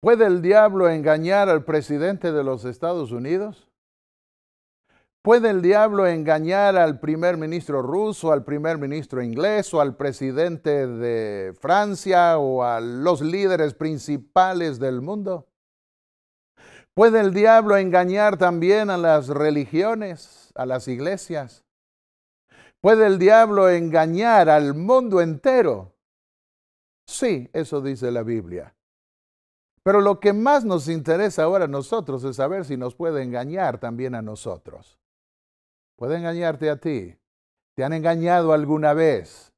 ¿Puede el diablo engañar al presidente de los Estados Unidos? ¿Puede el diablo engañar al primer ministro ruso, al primer ministro inglés o al presidente de Francia o a los líderes principales del mundo? ¿Puede el diablo engañar también a las religiones, a las iglesias? ¿Puede el diablo engañar al mundo entero? Sí, eso dice la Biblia. Pero lo que más nos interesa ahora a nosotros es saber si nos puede engañar también a nosotros. Puede engañarte a ti. ¿Te han engañado alguna vez?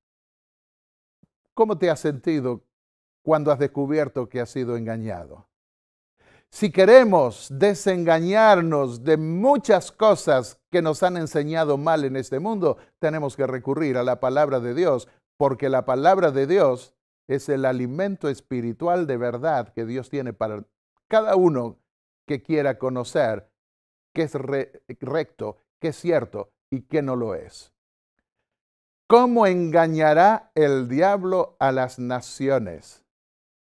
¿Cómo te has sentido cuando has descubierto que has sido engañado? Si queremos desengañarnos de muchas cosas que nos han enseñado mal en este mundo, tenemos que recurrir a la palabra de Dios, porque la palabra de Dios es el alimento espiritual de verdad que Dios tiene para cada uno que quiera conocer qué es recto, qué es cierto y qué no lo es. ¿Cómo engañará el diablo a las naciones?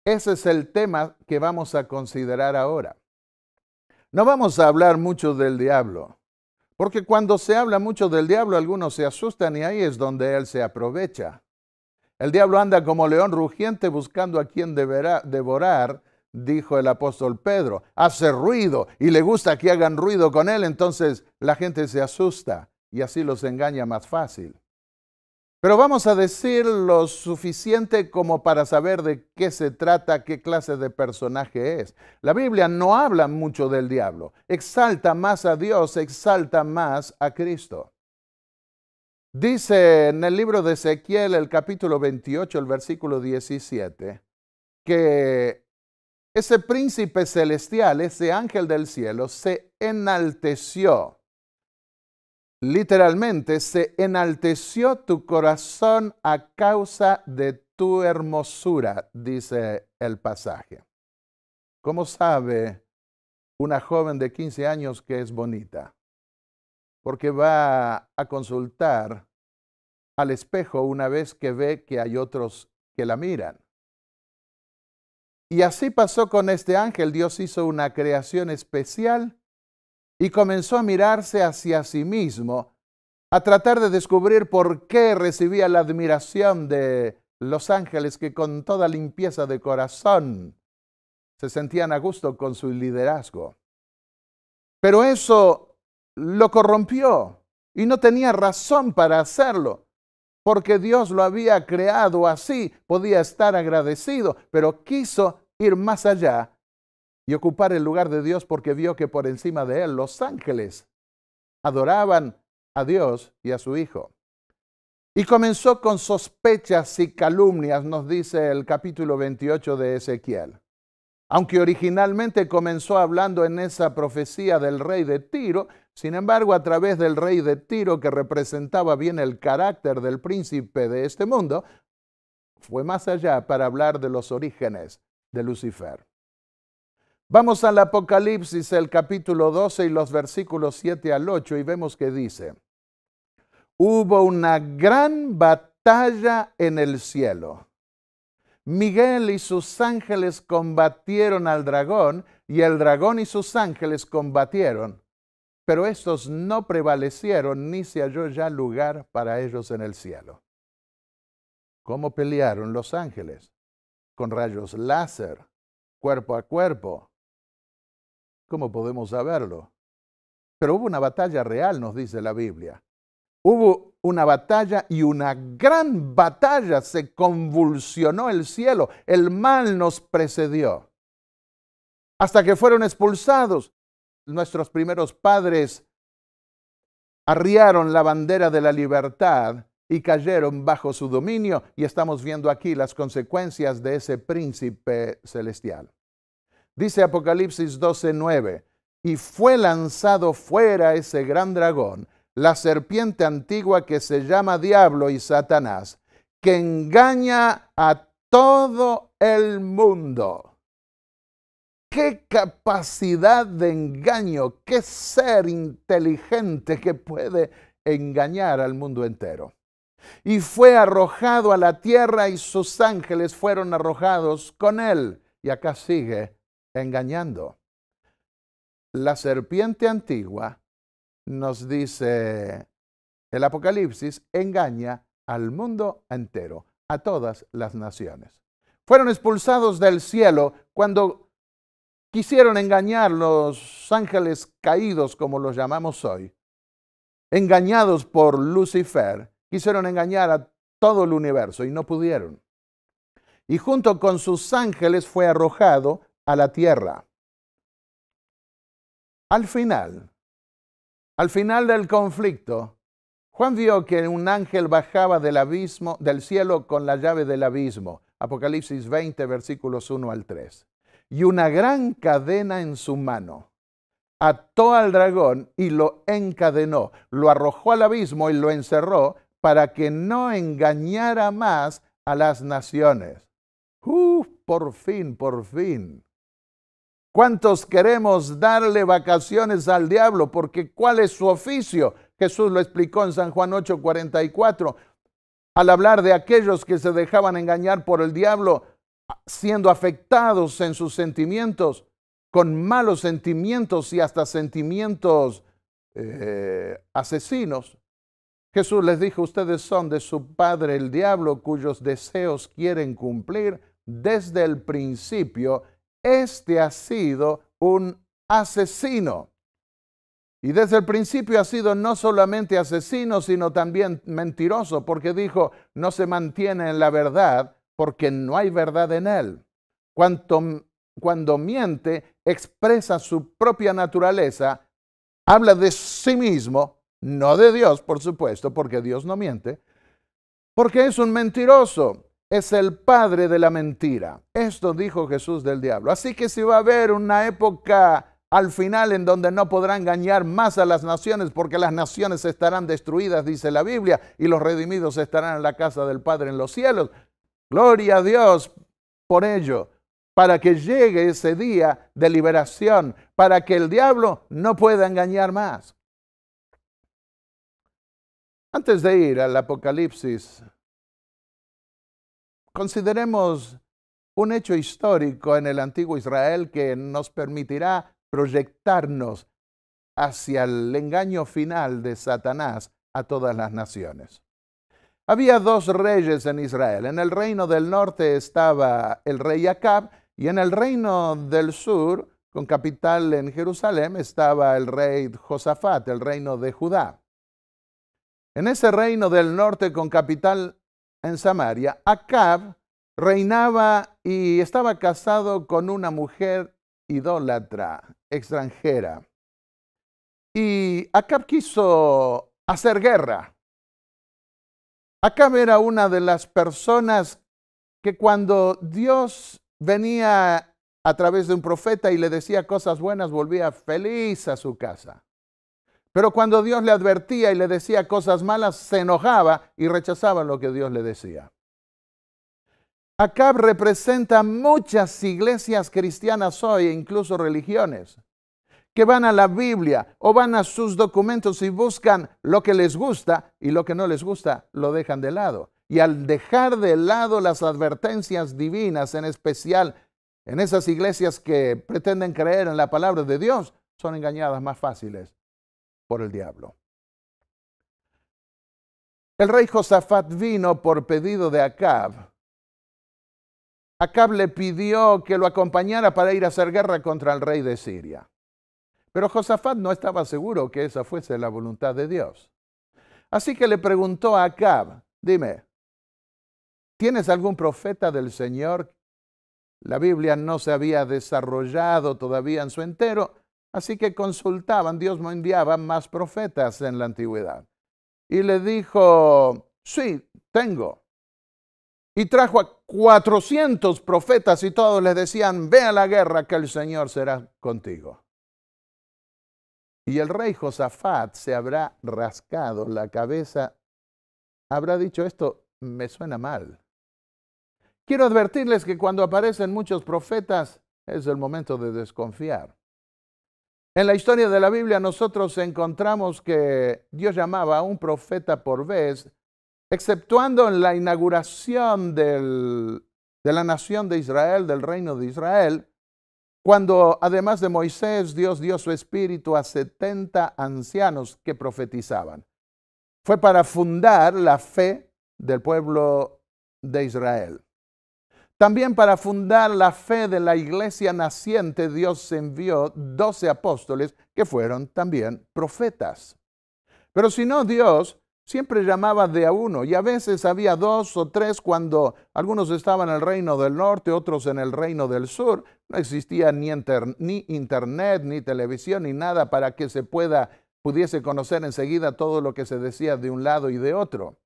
Ese es el tema que vamos a considerar ahora. No vamos a hablar mucho del diablo, porque cuando se habla mucho del diablo, algunos se asustan y ahí es donde él se aprovecha. El diablo anda como león rugiente buscando a quien devorar, dijo el apóstol Pedro. Hace ruido y le gusta que hagan ruido con él, entonces la gente se asusta y así los engaña más fácil. Pero vamos a decir lo suficiente como para saber de qué se trata, qué clase de personaje es. La Biblia no habla mucho del diablo. Exalta más a Dios, exalta más a Cristo. Dice en el libro de Ezequiel, el capítulo 28, el versículo 17, que ese príncipe celestial, ese ángel del cielo, se enalteció. Literalmente, se enalteció tu corazón a causa de tu hermosura, dice el pasaje. ¿Cómo sabe una joven de 15 años que es bonita? Porque va a consultar al espejo una vez que ve que hay otros que la miran. Y así pasó con este ángel. Dios hizo una creación especial y comenzó a mirarse hacia sí mismo, a tratar de descubrir por qué recibía la admiración de los ángeles que con toda limpieza de corazón se sentían a gusto con su liderazgo. Pero eso lo corrompió y no tenía razón para hacerlo, porque Dios lo había creado así, podía estar agradecido, pero quiso ir más allá y ocupar el lugar de Dios porque vio que por encima de él los ángeles adoraban a Dios y a su Hijo. Y comenzó con sospechas y calumnias, nos dice el capítulo 28 de Ezequiel. Aunque originalmente comenzó hablando en esa profecía del rey de Tiro, sin embargo, a través del rey de Tiro, que representaba bien el carácter del príncipe de este mundo, fue más allá para hablar de los orígenes de Lucifer. Vamos al Apocalipsis, el capítulo 12 y los versículos 7 al 8, y vemos que dice: hubo una gran batalla en el cielo. Miguel y sus ángeles combatieron al dragón, y el dragón y sus ángeles combatieron, pero estos no prevalecieron, ni se halló ya lugar para ellos en el cielo. ¿Cómo pelearon los ángeles? Con rayos láser, cuerpo a cuerpo. ¿Cómo podemos saberlo? Pero hubo una batalla real, nos dice la Biblia. Hubo una batalla y una gran batalla. Se convulsionó el cielo. El mal nos precedió. Hasta que fueron expulsados. Nuestros primeros padres arriaron la bandera de la libertad y cayeron bajo su dominio. Y estamos viendo aquí las consecuencias de ese príncipe celestial. Dice Apocalipsis 12:9, y fue lanzado fuera ese gran dragón, la serpiente antigua que se llama Diablo y Satanás, que engaña a todo el mundo. ¡Qué capacidad de engaño! ¡Qué ser inteligente que puede engañar al mundo entero! Y fue arrojado a la tierra y sus ángeles fueron arrojados con él. Y acá sigue engañando. La serpiente antigua, nos dice el Apocalipsis, engaña al mundo entero, a todas las naciones. Fueron expulsados del cielo cuando quisieron engañar los ángeles caídos, como los llamamos hoy. Engañados por Lucifer, quisieron engañar a todo el universo y no pudieron. Y junto con sus ángeles fue arrojado a la tierra. Al final del conflicto, Juan vio que un ángel bajaba del abismo, del cielo con la llave del abismo. Apocalipsis 20, versículos 1 al 3. Y una gran cadena en su mano. Ató al dragón y lo encadenó. Lo arrojó al abismo y lo encerró para que no engañara más a las naciones. Por fin, por fin. ¿Cuántos queremos darle vacaciones al diablo? Porque ¿cuál es su oficio? Jesús lo explicó en San Juan 8:44, al hablar de aquellos que se dejaban engañar por el diablo, siendo afectados en sus sentimientos, con malos sentimientos y hasta sentimientos asesinos. Jesús les dijo, ustedes son de su padre el diablo, cuyos deseos quieren cumplir desde el principio. Este ha sido un asesino. Y desde el principio ha sido no solamente asesino, sino también mentiroso, porque dijo, no se mantiene en la verdad, porque no hay verdad en él. Cuando miente, expresa su propia naturaleza, habla de sí mismo, no de Dios, por supuesto, porque Dios no miente, porque es un mentiroso. Es el padre de la mentira. Esto dijo Jesús del diablo. Así que si va a haber una época al final en donde no podrá engañar más a las naciones, porque las naciones estarán destruidas, dice la Biblia, y los redimidos estarán en la casa del Padre en los cielos. Gloria a Dios por ello, para que llegue ese día de liberación, para que el diablo no pueda engañar más. Antes de ir al Apocalipsis, consideremos un hecho histórico en el antiguo Israel que nos permitirá proyectarnos hacia el engaño final de Satanás a todas las naciones. Había dos reyes en Israel. En el reino del norte estaba el rey Acab y en el reino del sur, con capital en Jerusalén, estaba el rey Josafat, el reino de Judá. En ese reino del norte con capital en Samaria, Acab reinaba y estaba casado con una mujer idólatra, extranjera. Y Acab quiso hacer guerra. Acab era una de las personas que cuando Dios venía a través de un profeta y le decía cosas buenas, volvía feliz a su casa. Pero cuando Dios le advertía y le decía cosas malas, se enojaba y rechazaba lo que Dios le decía. Acab representa muchas iglesias cristianas hoy, e incluso religiones, que van a la Biblia o van a sus documentos y buscan lo que les gusta y lo que no les gusta lo dejan de lado. Y al dejar de lado las advertencias divinas, en especial en esas iglesias que pretenden creer en la palabra de Dios, son engañadas más fáciles por el diablo. El rey Josafat vino por pedido de Acab. Acab le pidió que lo acompañara para ir a hacer guerra contra el rey de Siria. Pero Josafat no estaba seguro que esa fuese la voluntad de Dios. Así que le preguntó a Acab, dime, ¿tienes algún profeta del Señor? La Biblia no se había desarrollado todavía en su entero, así que consultaban, Dios no enviaba más profetas en la antigüedad. Y le dijo, sí, tengo. Y trajo a 400 profetas y todos les decían, ve a la guerra que el Señor será contigo. Y el rey Josafat se habrá rascado la cabeza, habrá dicho, esto me suena mal. Quiero advertirles que cuando aparecen muchos profetas es el momento de desconfiar. En la historia de la Biblia nosotros encontramos que Dios llamaba a un profeta por vez, exceptuando en la inauguración de la nación de Israel, del reino de Israel, cuando además de Moisés, Dios dio su espíritu a 70 ancianos que profetizaban. Fue para fundar la fe del pueblo de Israel. También para fundar la fe de la iglesia naciente, Dios envió 12 apóstoles que fueron también profetas. Pero si no, Dios siempre llamaba de a uno, y a veces había 2 o 3 cuando algunos estaban en el reino del norte, otros en el reino del sur. No existía ni internet, ni televisión, ni nada para que se pudiese conocer enseguida todo lo que se decía de un lado y de otro.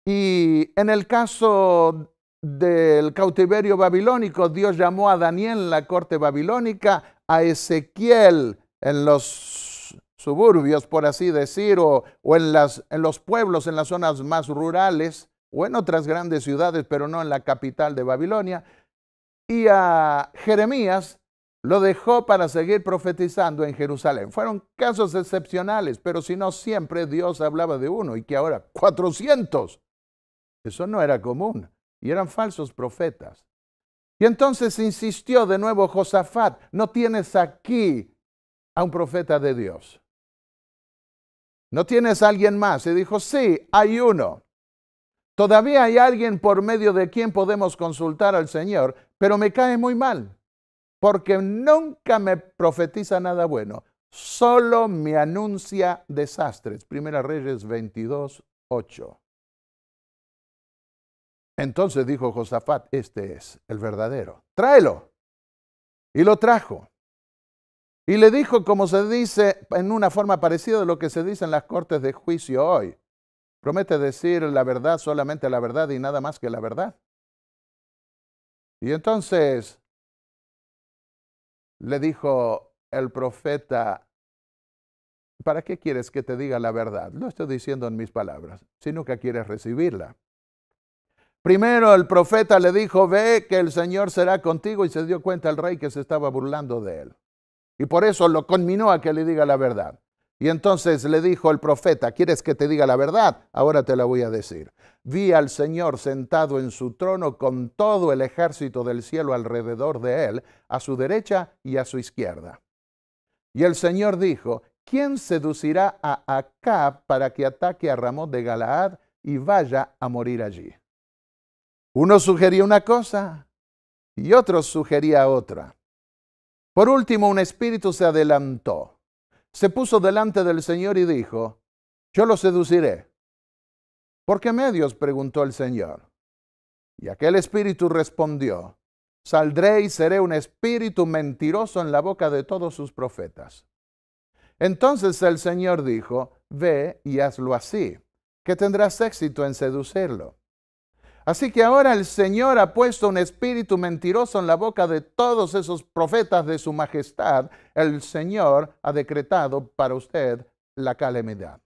Y en el caso del cautiverio babilónico, Dios llamó a Daniel en la corte babilónica, a Ezequiel en los suburbios, por así decir, o en los pueblos, en las zonas más rurales, o en otras grandes ciudades, pero no en la capital de Babilonia. Y a Jeremías lo dejó para seguir profetizando en Jerusalén. Fueron casos excepcionales, pero si no, siempre Dios hablaba de uno, y que ahora 400. Eso no era común, y eran falsos profetas. Y entonces insistió de nuevo Josafat: ¿no tienes aquí a un profeta de Dios? ¿No tienes a alguien más? Y dijo: sí, hay uno. Todavía hay alguien por medio de quien podemos consultar al Señor, pero me cae muy mal, porque nunca me profetiza nada bueno, solo me anuncia desastres. Primera Reyes 22:8. Entonces dijo Josafat: este es el verdadero, tráelo. Y lo trajo. Y le dijo, como se dice en una forma parecida a lo que se dice en las cortes de juicio hoy: promete decir la verdad, solamente la verdad y nada más que la verdad. Y entonces le dijo el profeta: ¿para qué quieres que te diga la verdad? Lo estoy diciendo en mis palabras, si nunca quieres recibirla. Primero el profeta le dijo: ve que el Señor será contigo, y se dio cuenta el rey que se estaba burlando de él. Y por eso lo conminó a que le diga la verdad. Y entonces le dijo el profeta: ¿quieres que te diga la verdad? Ahora te la voy a decir. Vi al Señor sentado en su trono con todo el ejército del cielo alrededor de él, a su derecha y a su izquierda. Y el Señor dijo: ¿quién seducirá a Acab para que ataque a Ramot de Galaad y vaya a morir allí? Uno sugería una cosa y otro sugería otra. Por último, un espíritu se adelantó, se puso delante del Señor y dijo: yo lo seduciré. ¿Por qué medios?, preguntó el Señor. Y aquel espíritu respondió: saldré y seré un espíritu mentiroso en la boca de todos sus profetas. Entonces el Señor dijo: ve y hazlo así, que tendrás éxito en seducirlo. Así que ahora el Señor ha puesto un espíritu mentiroso en la boca de todos esos profetas de su majestad. El Señor ha decretado para usted la calamidad.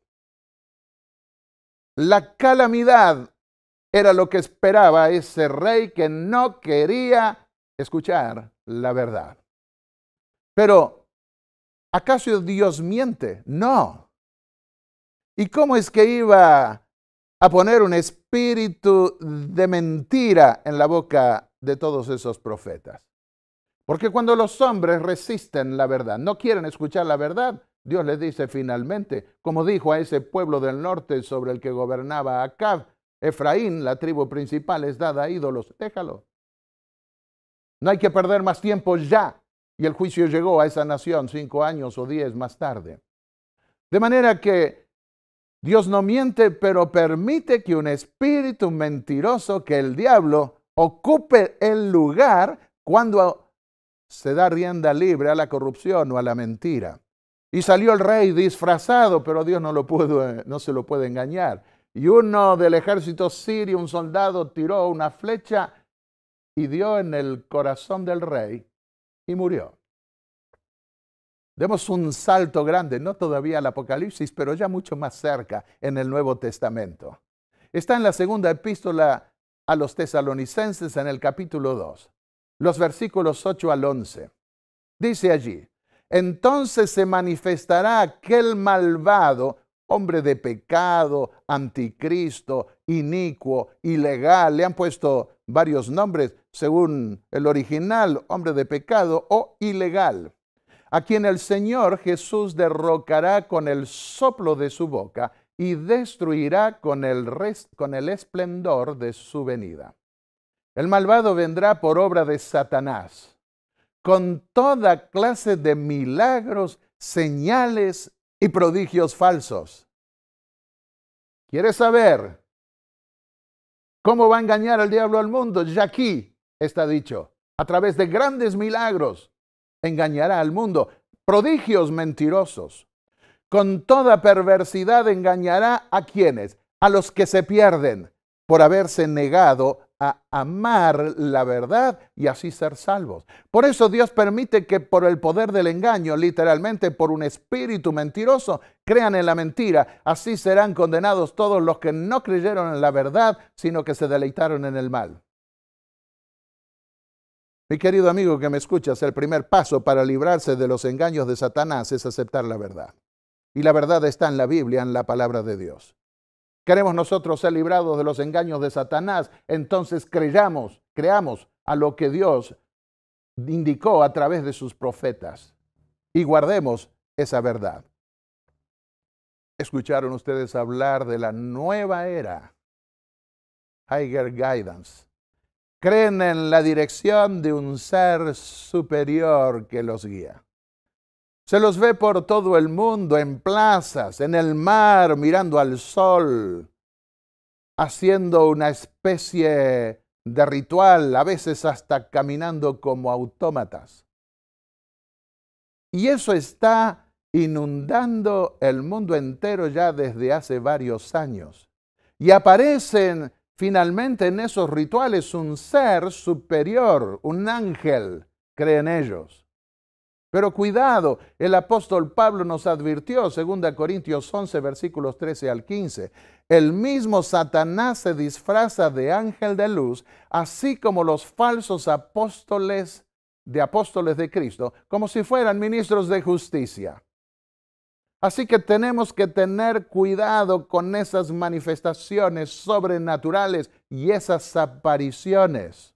La calamidad era lo que esperaba ese rey que no quería escuchar la verdad. Pero, ¿acaso Dios miente? No. ¿Y cómo es que iba a poner un espíritu de mentira en la boca de todos esos profetas? Porque cuando los hombres resisten la verdad, no quieren escuchar la verdad, Dios les dice finalmente, como dijo a ese pueblo del norte sobre el que gobernaba Acab: Efraín, la tribu principal, es dada a ídolos, déjalo. No hay que perder más tiempo ya. Y el juicio llegó a esa nación 5 años o 10 más tarde. De manera que Dios no miente, pero permite que un espíritu mentiroso, que el diablo, ocupe el lugar cuando se da rienda libre a la corrupción o a la mentira. Y salió el rey disfrazado, pero Dios no se lo puede engañar. Y uno del ejército sirio, un soldado, tiró una flecha y dio en el corazón del rey y murió. Demos un salto grande, no todavía al Apocalipsis, pero ya mucho más cerca en el Nuevo Testamento. Está en la segunda epístola a los tesalonicenses, en el capítulo 2, los versículos 8 al 11. Dice allí: entonces se manifestará aquel malvado, hombre de pecado, anticristo, inicuo, ilegal. Le han puesto varios nombres según el original, hombre de pecado o ilegal, a quien el Señor Jesús derrocará con el soplo de su boca y destruirá con el esplendor de su venida. El malvado vendrá por obra de Satanás, con toda clase de milagros, señales y prodigios falsos. ¿Quieres saber cómo va a engañar el diablo al mundo? Ya aquí está dicho, a través de grandes milagros engañará al mundo, prodigios mentirosos. Con toda perversidad engañará ¿a quiénes? A los que se pierden por haberse negado a amar la verdad y así ser salvos. Por eso Dios permite que por el poder del engaño, literalmente por un espíritu mentiroso, crean en la mentira. Así serán condenados todos los que no creyeron en la verdad, sino que se deleitaron en el mal. Mi querido amigo que me escuchas, el primer paso para librarse de los engaños de Satanás es aceptar la verdad. Y la verdad está en la Biblia, en la palabra de Dios. Queremos nosotros ser librados de los engaños de Satanás, entonces creamos a lo que Dios indicó a través de sus profetas y guardemos esa verdad. ¿Escucharon ustedes hablar de la nueva era? Higher Guidance. Creen en la dirección de un ser superior que los guía. Se los ve por todo el mundo, en plazas, en el mar, mirando al sol, haciendo una especie de ritual, a veces hasta caminando como autómatas. Y eso está inundando el mundo entero ya desde hace varios años. Y aparecen finalmente en esos rituales un ser superior, un ángel, creen ellos. Pero cuidado, el apóstol Pablo nos advirtió, 2 Corintios 11, versículos 13 al 15, el mismo Satanás se disfraza de ángel de luz, así como los falsos apóstoles de Cristo, como si fueran ministros de justicia. Así que tenemos que tener cuidado con esas manifestaciones sobrenaturales y esas apariciones.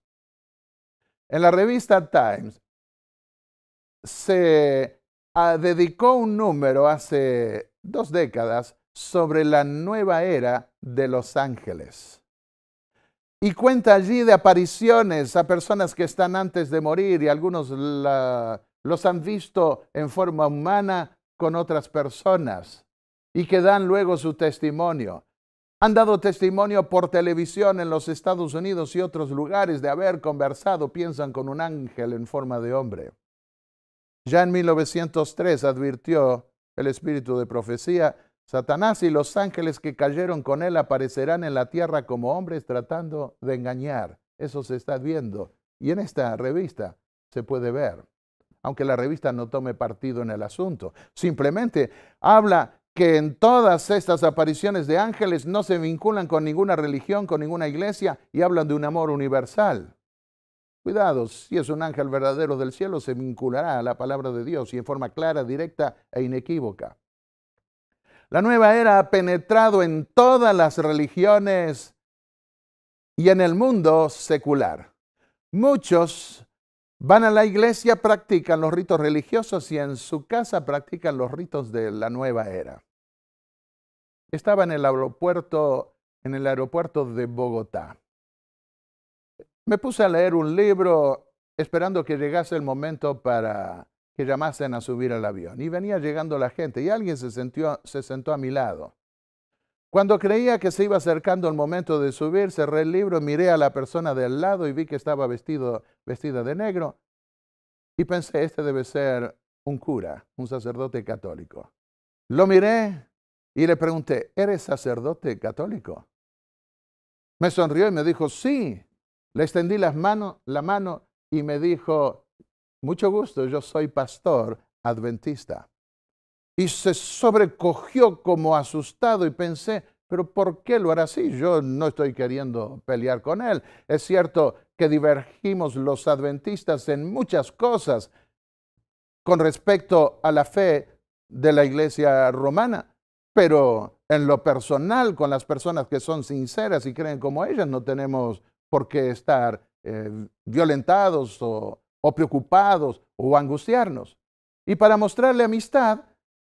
En la revista Times se dedicó un número hace 2 décadas sobre la nueva era de los ángeles. Y cuenta allí de apariciones a personas que están antes de morir y algunos los han visto en forma humana con otras personas y que dan luego su testimonio. Han dado testimonio por televisión en los Estados Unidos y otros lugares de haber conversado, piensan, con un ángel en forma de hombre. Ya en 1903 advirtió el espíritu de profecía, Satanás y los ángeles que cayeron con él aparecerán en la tierra como hombres tratando de engañar. Eso se está viendo y en esta revista se puede ver, aunque la revista no tome partido en el asunto. Simplemente habla que en todas estas apariciones de ángeles no se vinculan con ninguna religión, con ninguna iglesia y hablan de un amor universal. Cuidado, si es un ángel verdadero del cielo, se vinculará a la palabra de Dios y en forma clara, directa e inequívoca. La nueva era ha penetrado en todas las religiones y en el mundo secular. Muchos van a la iglesia, practican los ritos religiosos y en su casa practican los ritos de la nueva era. Estaba en el aeropuerto de Bogotá. Me puse a leer un libro esperando que llegase el momento para que llamasen a subir al avión. Y venía llegando la gente y alguien se sentó a mi lado. Cuando creía que se iba acercando el momento de subir, cerré el libro, miré a la persona del lado y vi que estaba vestida de negro. Y pensé, este debe ser un cura, un sacerdote católico. Lo miré y le pregunté, ¿eres sacerdote católico? Me sonrió y me dijo, sí. Le extendí la mano y me dijo, mucho gusto, yo soy pastor adventista. Y se sobrecogió como asustado y pensé, pero ¿por qué lo hará así? Yo no estoy queriendo pelear con él. Es cierto que divergimos los adventistas en muchas cosas con respecto a la fe de la iglesia romana, pero en lo personal, con las personas que son sinceras y creen como ellas, no tenemos por qué estar violentados o preocupados o angustiarnos. Y para mostrarle amistad,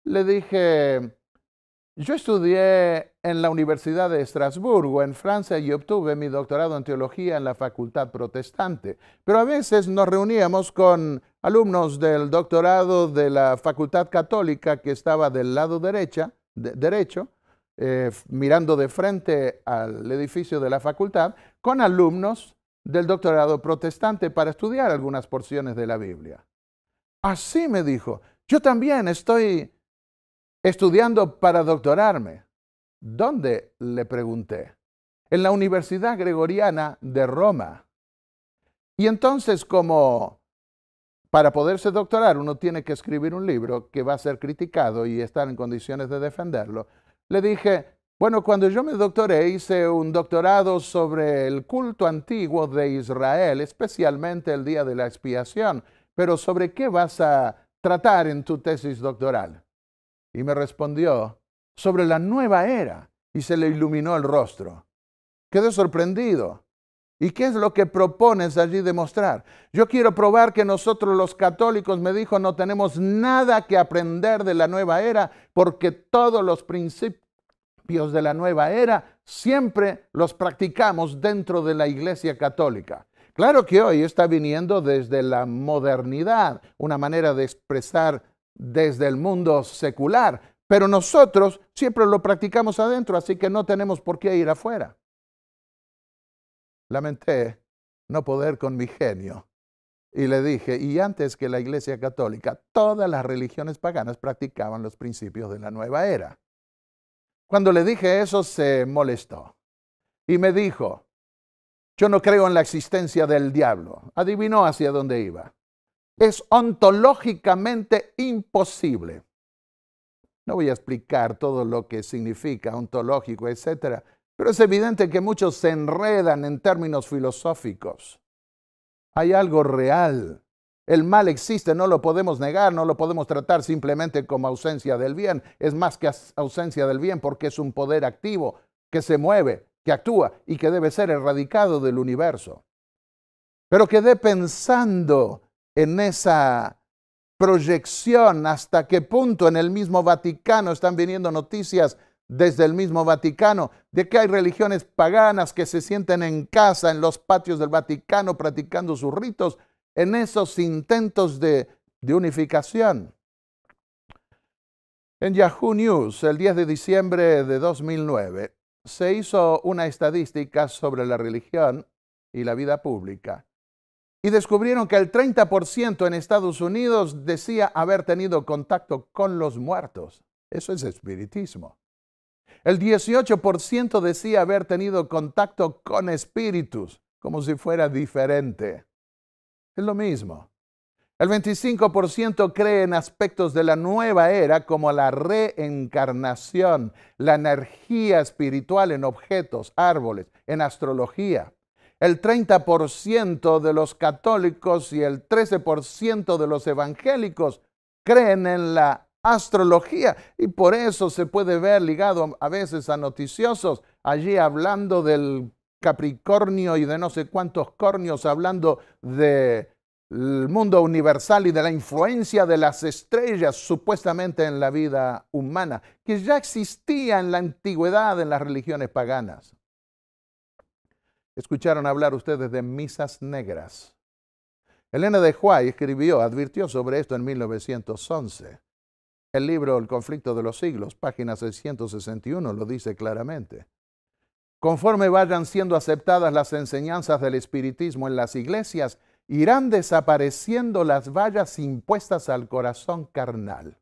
le dije, yo estudié en la Universidad de Estrasburgo, en Francia, y obtuve mi doctorado en teología en la Facultad Protestante. Pero a veces nos reuníamos con alumnos del doctorado de la Facultad Católica que estaba del lado derecho, mirando de frente al edificio de la facultad, con alumnos del doctorado protestante para estudiar algunas porciones de la Biblia. Así me dijo, yo también estoy estudiando para doctorarme. ¿Dónde?, le pregunté. En la Universidad Gregoriana de Roma. Y entonces, como para poderse doctorar uno tiene que escribir un libro que va a ser criticado y estar en condiciones de defenderlo, le dije, bueno, cuando yo me doctoré hice un doctorado sobre el culto antiguo de Israel, especialmente el día de la expiación, pero ¿sobre qué vas a tratar en tu tesis doctoral? Y me respondió, sobre la nueva era, y se le iluminó el rostro. Quedé sorprendido. ¿Y qué es lo que propones allí demostrar? Yo quiero probar que nosotros los católicos, me dijo, no tenemos nada que aprender de la nueva era, porque todos los principios de la nueva era siempre los practicamos dentro de la Iglesia Católica. Claro que hoy está viniendo desde la modernidad, una manera de expresar desde el mundo secular, pero nosotros siempre lo practicamos adentro, así que no tenemos por qué ir afuera. Lamenté no poder con mi genio y le dije, y antes que la Iglesia Católica, todas las religiones paganas practicaban los principios de la nueva era. Cuando le dije eso, se molestó y me dijo, yo no creo en la existencia del diablo. Adivinó hacia dónde iba. Es ontológicamente imposible. No voy a explicar todo lo que significa ontológico, etcétera, pero es evidente que muchos se enredan en términos filosóficos. Hay algo real. El mal existe, no lo podemos negar, no lo podemos tratar simplemente como ausencia del bien. Es más que ausencia del bien porque es un poder activo que se mueve, que actúa y que debe ser erradicado del universo. Pero quedé pensando en esa proyección, hasta qué punto en el mismo Vaticano están viniendo noticias desde el mismo Vaticano de que hay religiones paganas que se sienten en casa en los patios del Vaticano practicando sus ritos en esos intentos de unificación. En Yahoo News, el 10 de diciembre de 2009, se hizo una estadística sobre la religión y la vida pública. Y descubrieron que el 30% en Estados Unidos decía haber tenido contacto con los muertos. Eso es espiritismo. El 18% decía haber tenido contacto con espíritus, como si fuera diferente. Es lo mismo. El 25% cree en aspectos de la nueva era como la reencarnación, la energía espiritual en objetos, árboles, en astrología. El 30% de los católicos y el 13% de los evangélicos creen en la astrología y por eso se puede ver ligado a veces a noticiosos allí hablando del Capricornio y de no sé cuántos cornios, hablando del mundo universal y de la influencia de las estrellas supuestamente en la vida humana, que ya existía en la antigüedad en las religiones paganas. Escucharon hablar ustedes de misas negras. Elena de White advirtió sobre esto en 1911. El libro El conflicto de los siglos, página 661, lo dice claramente. Conforme vayan siendo aceptadas las enseñanzas del espiritismo en las iglesias, irán desapareciendo las vallas impuestas al corazón carnal.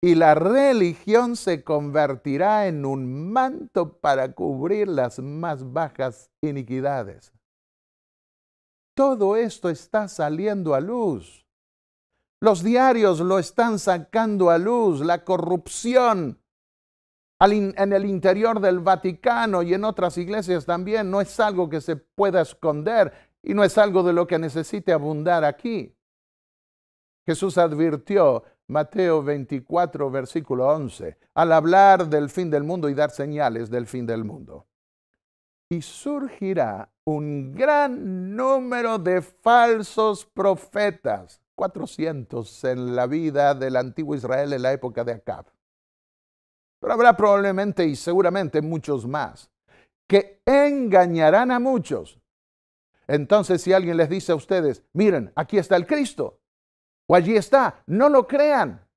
Y la religión se convertirá en un manto para cubrir las más bajas iniquidades. Todo esto está saliendo a luz. Los diarios lo están sacando a luz. La corrupción en el interior del Vaticano y en otras iglesias también no es algo que se pueda esconder y no es algo de lo que necesite abundar aquí. Jesús advirtió, Mateo 24, versículo 11, al hablar del fin del mundo y dar señales del fin del mundo. y surgirá un gran número de falsos profetas, 400 en la vida del antiguo Israel en la época de Acab. Pero habrá probablemente y seguramente muchos más que engañarán a muchos. Entonces, si alguien les dice a ustedes, miren, aquí está el Cristo, o allí está, no lo crean,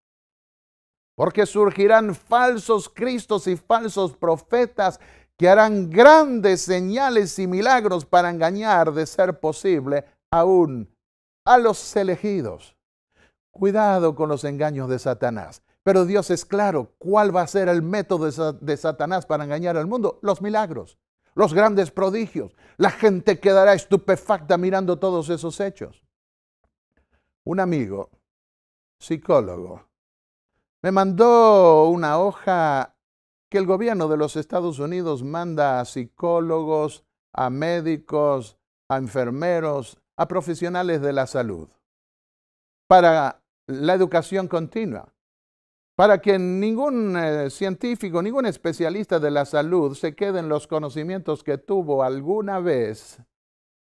porque surgirán falsos cristos y falsos profetas que harán grandes señales y milagros para engañar, de ser posible, aún a los elegidos. Cuidado con los engaños de Satanás. Pero Dios es claro, ¿cuál va a ser el método de Satanás para engañar al mundo? Los milagros, los grandes prodigios. La gente quedará estupefacta mirando todos esos hechos. Un amigo, psicólogo, me mandó una hoja que el gobierno de los Estados Unidos manda a psicólogos, a médicos, a enfermeros, a profesionales de la salud, para la educación continua, para que ningún científico, ningún especialista de la salud se quede en los conocimientos que tuvo alguna vez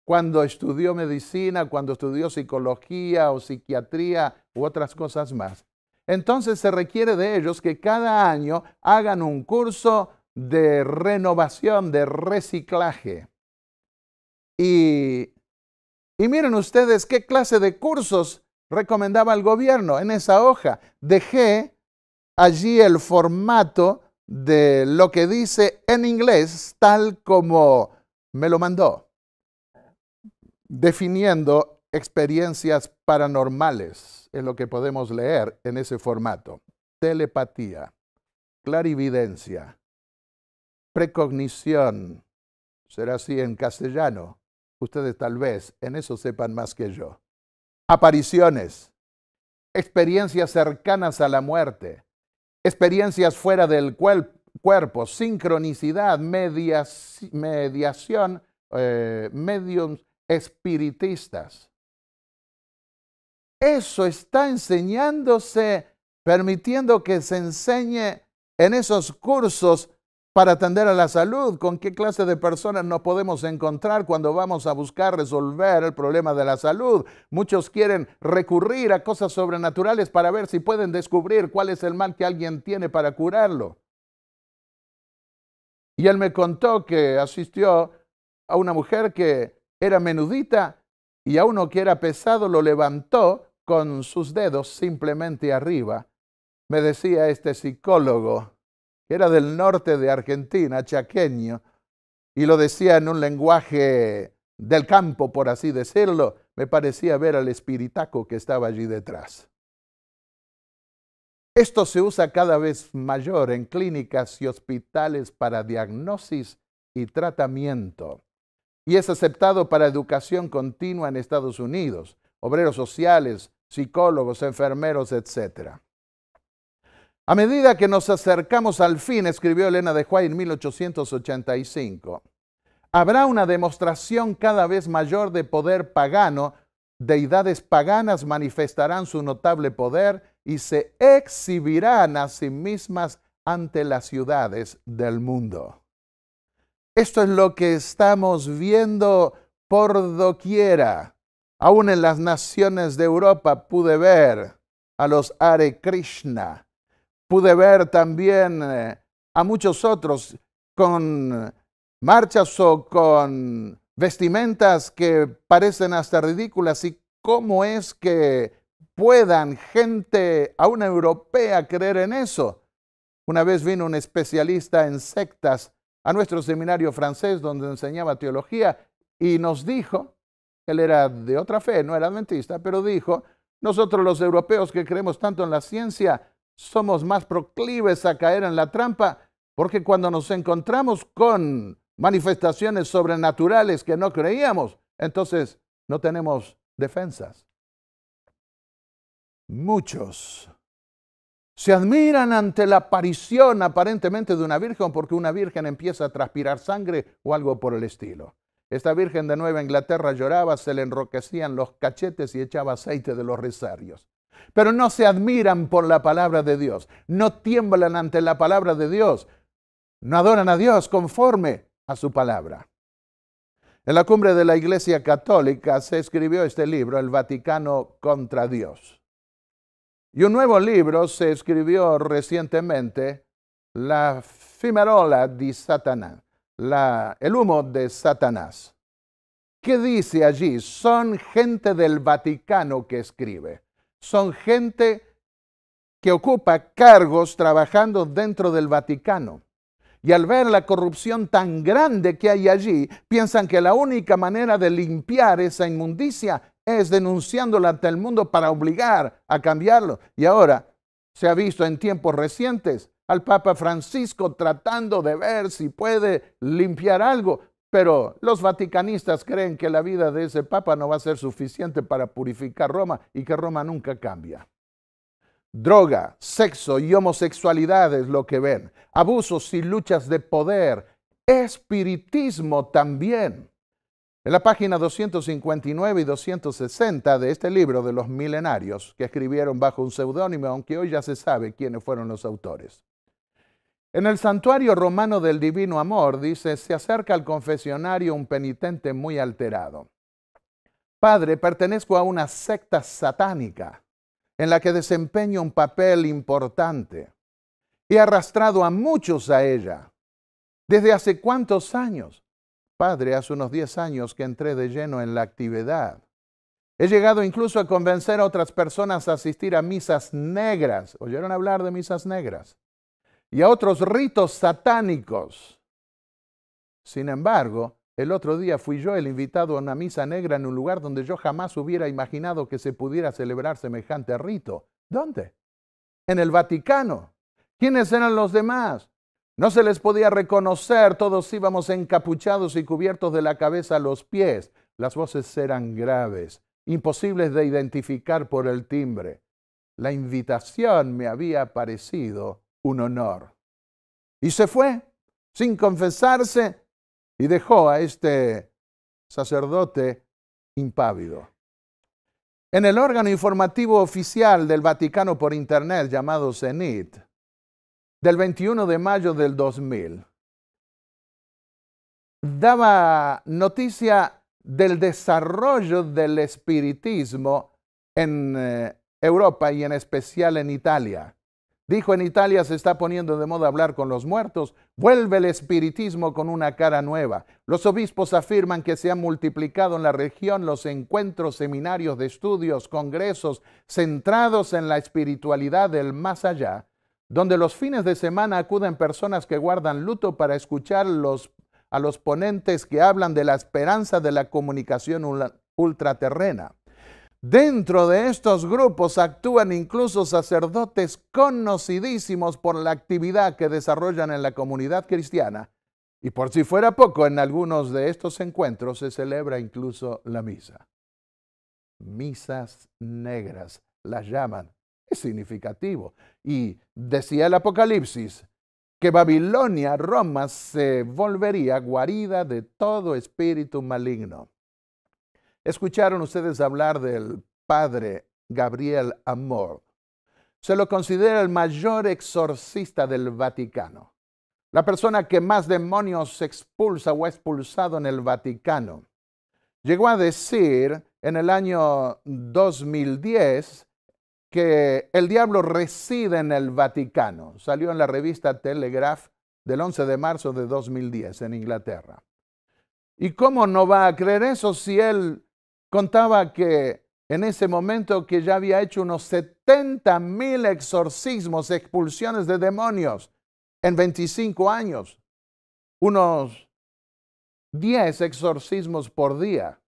cuando estudió medicina, cuando estudió psicología o psiquiatría u otras cosas más. Entonces se requiere de ellos que cada año hagan un curso de renovación, de reciclaje. Y miren ustedes qué clase de cursos recomendaba el gobierno en esa hoja. Dejé allí el formato de lo que dice en inglés, tal como me lo mandó, definiendo experiencias paranormales. Es lo que podemos leer en ese formato. Telepatía, clarividencia, precognición, será así en castellano. Ustedes tal vez en eso sepan más que yo. Apariciones, experiencias cercanas a la muerte, experiencias fuera del cuerpo, sincronicidad, mediación, mediums espiritistas. Eso está enseñándose, permitiendo que se enseñe en esos cursos para atender a la salud. ¿Con qué clase de personas nos podemos encontrar cuando vamos a buscar resolver el problema de la salud? Muchos quieren recurrir a cosas sobrenaturales para ver si pueden descubrir cuál es el mal que alguien tiene para curarlo. Y él me contó que asistió a una mujer que era menudita y a uno que era pesado lo levantó con sus dedos simplemente arriba. Me decía este psicólogo, que era del norte de Argentina, chaqueño, y lo decía en un lenguaje del campo, por así decirlo. Me parecía ver al espiritaco que estaba allí detrás. Esto se usa cada vez mayor en clínicas y hospitales para diagnosis y tratamiento, y es aceptado para educación continua en Estados Unidos, obreros sociales, psicólogos, enfermeros, etc. A medida que nos acercamos al fin, escribió Elena de White en 1885, habrá una demostración cada vez mayor de poder pagano. Deidades paganas manifestarán su notable poder y se exhibirán a sí mismas ante las ciudades del mundo. Esto es lo que estamos viendo por doquiera. Aún en las naciones de Europa pude ver a los Hare Krishna. Pude ver también a muchos otros con marchas o con vestimentas que parecen hasta ridículas. ¿Y cómo es que puedan gente, aún europea, creer en eso? Una vez vino un especialista en sectas a nuestro seminario francés donde enseñaba teología y nos dijo, él era de otra fe, no era adventista, pero dijo, nosotros los europeos que creemos tanto en la ciencia somos más proclives a caer en la trampa porque cuando nos encontramos con manifestaciones sobrenaturales que no creíamos, entonces no tenemos defensas. Muchos se admiran ante la aparición aparentemente de una virgen porque una virgen empieza a transpirar sangre o algo por el estilo. Esta virgen de Nueva Inglaterra lloraba, se le enroquecían los cachetes y echaba aceite de los rosarios. Pero no se admiran por la palabra de Dios, no tiemblan ante la palabra de Dios, no adoran a Dios conforme a su palabra. En la cumbre de la Iglesia Católica se escribió este libro, El Vaticano contra Dios. Y un nuevo libro se escribió recientemente, La Fumarola di Satana, el humo de Satanás. ¿Qué dice allí? Son gente del Vaticano que escribe. Son gente que ocupa cargos trabajando dentro del Vaticano. Y al ver la corrupción tan grande que hay allí, piensan que la única manera de limpiar esa inmundicia es denunciándola ante el mundo para obligar a cambiarlo. Y ahora se ha visto en tiempos recientes al Papa Francisco tratando de ver si puede limpiar algo, pero los vaticanistas creen que la vida de ese Papa no va a ser suficiente para purificar Roma y que Roma nunca cambia. Droga, sexo y homosexualidad es lo que ven. Abusos y luchas de poder. Espiritismo también. En la página 259 y 260 de este libro de los milenarios, que escribieron bajo un seudónimo, aunque hoy ya se sabe quiénes fueron los autores. En el santuario romano del Divino Amor, dice, se acerca al confesionario un penitente muy alterado. Padre, pertenezco a una secta satánica en la que desempeño un papel importante. He arrastrado a muchos a ella. ¿Desde hace cuántos años? Padre, hace unos 10 años que entré de lleno en la actividad. He llegado incluso a convencer a otras personas a asistir a misas negras. ¿Oyeron hablar de misas negras? Y a otros ritos satánicos. Sin embargo, el otro día fui yo el invitado a una misa negra en un lugar donde yo jamás hubiera imaginado que se pudiera celebrar semejante rito. ¿Dónde? En el Vaticano. ¿Quiénes eran los demás? No se les podía reconocer, todos íbamos encapuchados y cubiertos de la cabeza a los pies. Las voces eran graves, imposibles de identificar por el timbre. La invitación me había parecido un honor. Y se fue, sin confesarse, y dejó a este sacerdote impávido. En el órgano informativo oficial del Vaticano por Internet llamado Zenit, del 21 de mayo del 2000, daba noticia del desarrollo del espiritismo en Europa y en especial en Italia. Dijo, en Italia se está poniendo de moda hablar con los muertos. Vuelve el espiritismo con una cara nueva. Los obispos afirman que se han multiplicado en la región los encuentros, seminarios de estudios, congresos centrados en la espiritualidad del más allá, donde los fines de semana acuden personas que guardan luto para escuchar a los ponentes que hablan de la esperanza de la comunicación ultraterrena. Dentro de estos grupos actúan incluso sacerdotes conocidísimos por la actividad que desarrollan en la comunidad cristiana. Y por si fuera poco, en algunos de estos encuentros se celebra incluso la misa. Misas negras las llaman. Es significativo. Y decía el Apocalipsis que Babilonia, Roma, se volvería guarida de todo espíritu maligno. ¿Escucharon ustedes hablar del padre Gabriel Amor? Se lo considera el mayor exorcista del Vaticano. La persona que más demonios expulsa o ha expulsado en el Vaticano. Llegó a decir en el año 2010 que el diablo reside en el Vaticano. Salió en la revista Telegraph del 11 de marzo de 2010 en Inglaterra. ¿Y cómo no va a creer eso si él contaba que en ese momento que ya había hecho unos 70,000 exorcismos, expulsiones de demonios en 25 años? Unos 10 exorcismos por día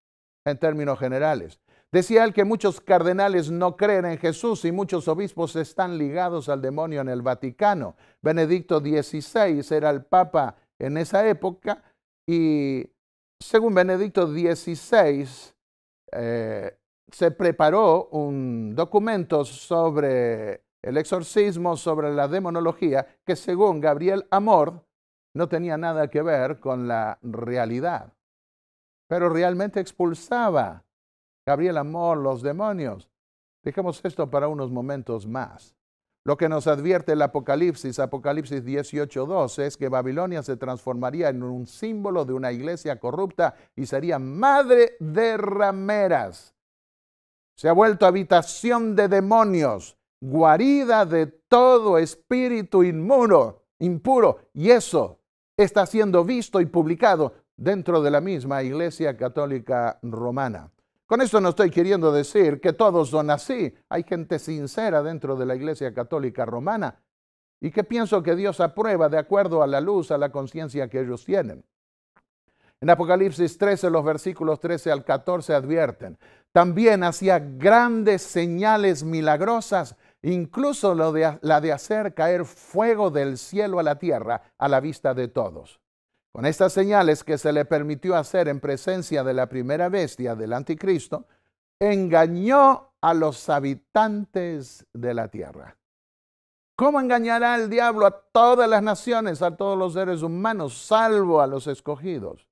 en términos generales. Decía él que muchos cardenales no creen en Jesús y muchos obispos están ligados al demonio en el Vaticano. Benedicto XVI era el papa en esa época y según Benedicto XVI se preparó un documento sobre el exorcismo, sobre la demonología, que según Gabriel Amor no tenía nada que ver con la realidad. Pero realmente expulsaba Gabriel Amor los demonios. Dejemos esto para unos momentos más. Lo que nos advierte el Apocalipsis 18:12, es que Babilonia se transformaría en un símbolo de una iglesia corrupta y sería madre de rameras. Se ha vuelto habitación de demonios, guarida de todo espíritu impuro, y eso está siendo visto y publicado dentro de la misma Iglesia Católica Romana. Con esto no estoy queriendo decir que todos son así. Hay gente sincera dentro de la Iglesia Católica Romana y que pienso que Dios aprueba de acuerdo a la luz, a la conciencia que ellos tienen. En Apocalipsis 13, los versículos 13 al 14 advierten: también hacía grandes señales milagrosas, incluso la de hacer caer fuego del cielo a la tierra a la vista de todos. Con estas señales que se le permitió hacer en presencia de la primera bestia del anticristo, engañó a los habitantes de la tierra. ¿Cómo engañará el diablo a todas las naciones, a todos los seres humanos, salvo a los escogidos?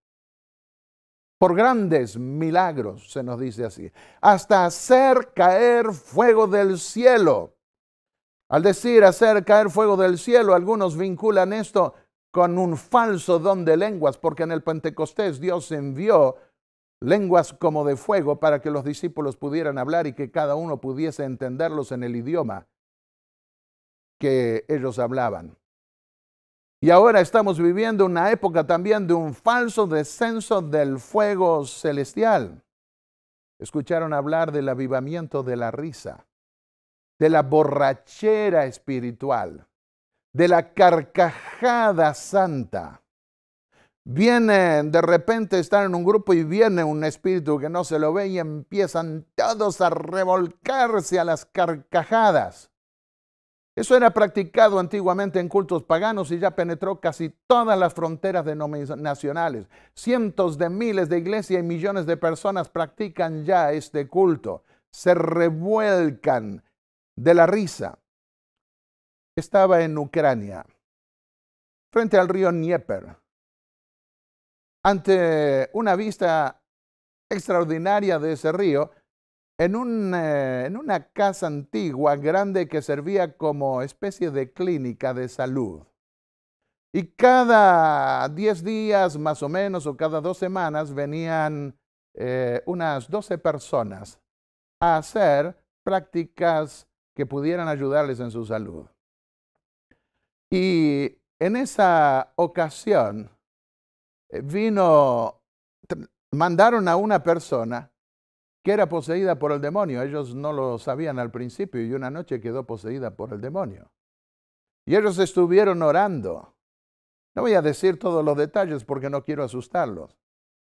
Por grandes milagros, se nos dice así, hasta hacer caer fuego del cielo. Al decir hacer caer fuego del cielo, algunos vinculan esto con un falso don de lenguas, porque en el Pentecostés Dios envió lenguas como de fuego para que los discípulos pudieran hablar y que cada uno pudiese entenderlos en el idioma que ellos hablaban. Y ahora estamos viviendo una época también de un falso descenso del fuego celestial. Escucharon hablar del avivamiento de la risa, de la borrachera espiritual, de la carcajada santa. Vienen, de repente están en un grupo y viene un espíritu que no se lo ve y empiezan todos a revolcarse a las carcajadas. Eso era practicado antiguamente en cultos paganos y ya penetró casi todas las fronteras denominacionales. Cientos de miles de iglesias y millones de personas practican ya este culto. Se revuelcan de la risa. Estaba en Ucrania, frente al río Dnieper, ante una vista extraordinaria de ese río, en una casa antigua grande que servía como especie de clínica de salud. Y cada 10 días más o menos, o cada 2 semanas, venían unas 12 personas a hacer prácticas que pudieran ayudarles en su salud. Y en esa ocasión mandaron a una persona que era poseída por el demonio. Ellos no lo sabían al principio y una noche quedó poseída por el demonio. Y ellos estuvieron orando. No voy a decir todos los detalles porque no quiero asustarlos,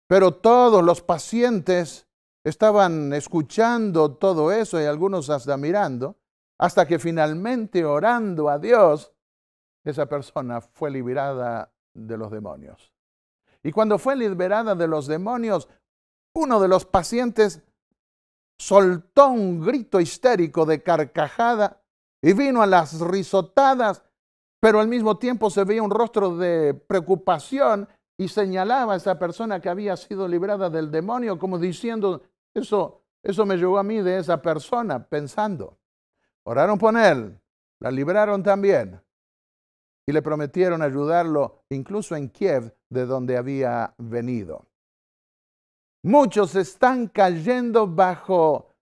pero todos los pacientes estaban escuchando todo eso y algunos hasta mirando, hasta que finalmente, orando a Dios, esa persona fue liberada de los demonios. Y cuando fue liberada de los demonios, uno de los pacientes soltó un grito histérico de carcajada y vino a las risotadas, pero al mismo tiempo se veía un rostro de preocupación y señalaba a esa persona que había sido librada del demonio, como diciendo: eso me llegó a mí de esa persona, pensando. Oraron por él, la libraron también y le prometieron ayudarlo incluso en Kiev, de donde había venido. Muchos están cayendo bajo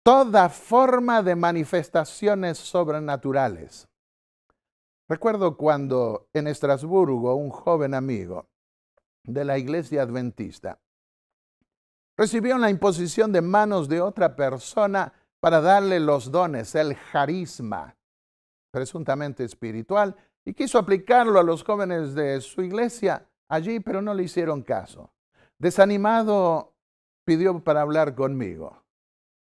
toda forma de manifestaciones sobrenaturales. Recuerdo cuando en Estrasburgo un joven amigo de la iglesia adventista recibió la imposición de manos de otra persona para darle los dones, el carisma, presuntamente espiritual, y quiso aplicarlo a los jóvenes de su iglesia allí, pero no le hicieron caso. Desanimado, pidió para hablar conmigo.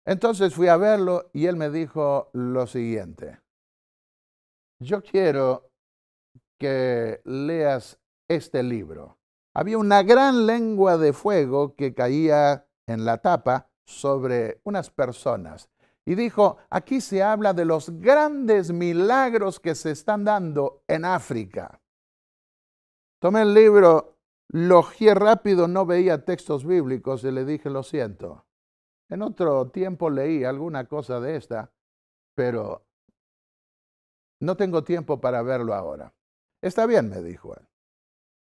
Entonces fui a verlo y él me dijo lo siguiente: yo quiero que leas este libro. Había una gran lengua de fuego que caía en la tapa sobre unas personas. Y dijo: aquí se habla de los grandes milagros que se están dando en África. Tomé el libro, lo hojeé rápido, no veía textos bíblicos y le dije: lo siento. En otro tiempo leí alguna cosa de esta, pero no tengo tiempo para verlo ahora. Está bien, me dijo él.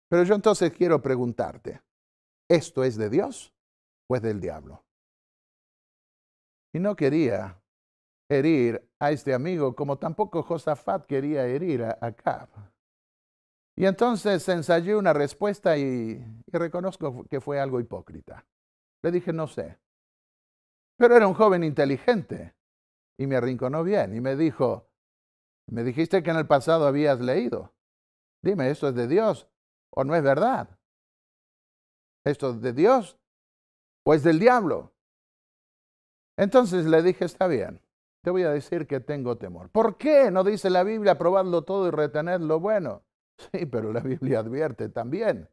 Pero yo entonces quiero preguntarte, ¿esto es de Dios o es del diablo? Y no quería herir a este amigo, como tampoco Josafat quería herir a Acab. Y entonces ensayé una respuesta y reconozco que fue algo hipócrita. Le dije, no sé. Pero era un joven inteligente y me arrinconó bien y me dijo, me dijiste que en el pasado habías leído. Dime, ¿esto es de Dios o no es verdad? ¿Esto es de Dios o es del diablo? Entonces le dije, está bien, te voy a decir que tengo temor. ¿Por qué? ¿No dice la Biblia, probadlo todo y retened lo bueno? Sí, pero la Biblia advierte también.